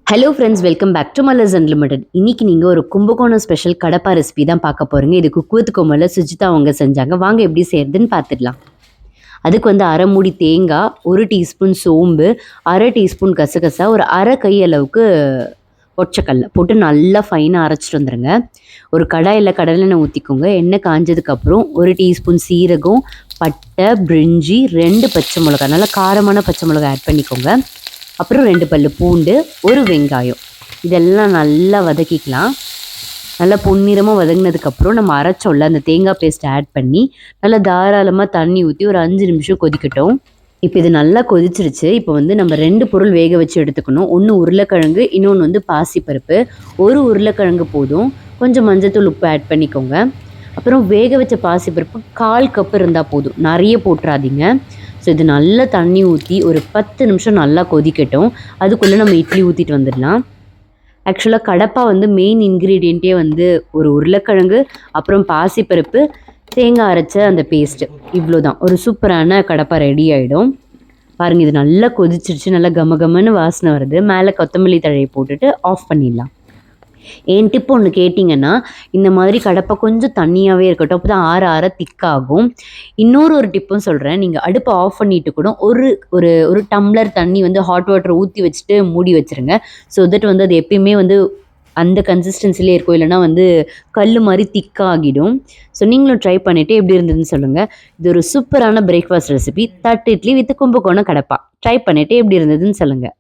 Hello friends, welcome back to Malar's unlimited. இன்னைக்கு நீங்கள் ஒரு கும்பகோணம் ஸ்பெஷல் கடப்பா ரெசிபி தான் பார்க்க போகிறீங்க. இது குக் வித் கோமலில் சுஜிதா அவங்க செஞ்சாங்க. வாங்க எப்படி செய்யறதுன்னு பார்த்துடலாம். அதுக்கு வந்து அரை மூடி தேங்காய், 1 டீஸ்பூன் சோம்பு, அரை டீஸ்பூன் கசகசா, ஒரு அரை கை அளவுக்கு ஒச்சக்கல்ல போட்டு நல்லா ஃபைனாக அரைச்சிட்டு வந்துடுங்க. ஒரு கடாயில் கடலெண்ணெய் ஊற்றிக்கோங்க. எண்ணெய் காஞ்சதுக்கப்புறம் 1 டீஸ்பூன் சீரகம், பட்டை, பிரிஞ்சி, 2 பச்சை மிளகாய், நல்லா காரமான பச்சை மிளகாய் ஆட் பண்ணிக்கோங்க. அப்புறம் 2 பல்லு பூண்டு, 1 வெங்காயம், இதெல்லாம் நல்லா வதக்கிக்கலாம். நல்லா பொன்னிறமாக வதங்கினதுக்கப்புறம் நம்ம அரைச்சோல்ல அந்த தேங்காய் பேஸ்ட்டை ஆட் பண்ணி நல்லா தாராளமாக தண்ணி ஊற்றி ஒரு 5 நிமிஷம் கொதிக்கட்டும். இப்போ இது நல்லா கொதிச்சிருச்சு. இப்போ வந்து நம்ம 2 பொருள் வேக வச்சு எடுத்துக்கணும். ஒன்று உருளைக்கிழங்கு, இன்னொன்று வந்து பாசிப்பருப்பு. ஒரு உருளைக்கிழங்கு போதும். கொஞ்சம் மஞ்சத்தூள், உப்பு ஆட் பண்ணிக்கோங்க. அப்புறம் வேக வச்ச பாசிப்பருப்பு 1/4 கப் இருந்தால் போதும், நிறைய போட்டுறாதீங்க. ஸோ இது நல்லா தண்ணி ஊற்றி ஒரு 10 நிமிஷம் நல்லா கொதிக்கட்டும். அதுக்குள்ளே நம்ம இட்லி ஊற்றிட்டு வந்துடலாம். ஆக்சுவலாக கடப்பா வந்து மெயின் இன்க்ரீடியண்ட்டே வந்து ஒரு உருளைக்கிழங்கு, அப்புறம் பாசிப்பருப்பு, தேங்காய் அரைச்ச அந்த பேஸ்ட்டு, இவ்வளோ தான். ஒரு சூப்பரான கடப்பா ரெடி ஆகிடும். பாருங்கள், இது நல்லா கொதிச்சிருச்சு. நல்லா கமகமன்னு வாசனை வருது. மேலே கொத்தமல்லி தழையை போட்டுட்டு ஆஃப் பண்ணிடலாம். என் டிப் ஒன்று கேட்டிங்கன்னா, இந்த மாதிரி கடப்பை கொஞ்சம் தண்ணியாகவே இருக்கட்டும், அப்போ தான் ஆற ஆற திக்காகும். இன்னொரு டிப்பும் சொல்கிறேன். நீங்கள் அடுப்பை ஆஃப் பண்ணிவிட்டு கூட ஒரு டம்ளர் தண்ணி வந்து ஹாட் வாட்டர் ஊற்றி வச்சுட்டு மூடி வச்சுருங்க. ஸோ தட் வந்து அது எப்பயுமே வந்து அந்த கன்சிஸ்டன்சிலே இருக்கும். இல்லைனா வந்து கல் மாதிரி திக்காகிடும். ஸோ நீங்களும் ட்ரை பண்ணிவிட்டு எப்படி இருந்ததுன்னு சொல்லுங்கள். இது ஒரு சூப்பரான பிரேக்ஃபாஸ்ட் ரெசிபி, தட்டு இட்லி வித் கும்பகோணம் கடப்பா. ட்ரை பண்ணிவிட்டு எப்படி இருந்ததுன்னு சொல்லுங்கள்.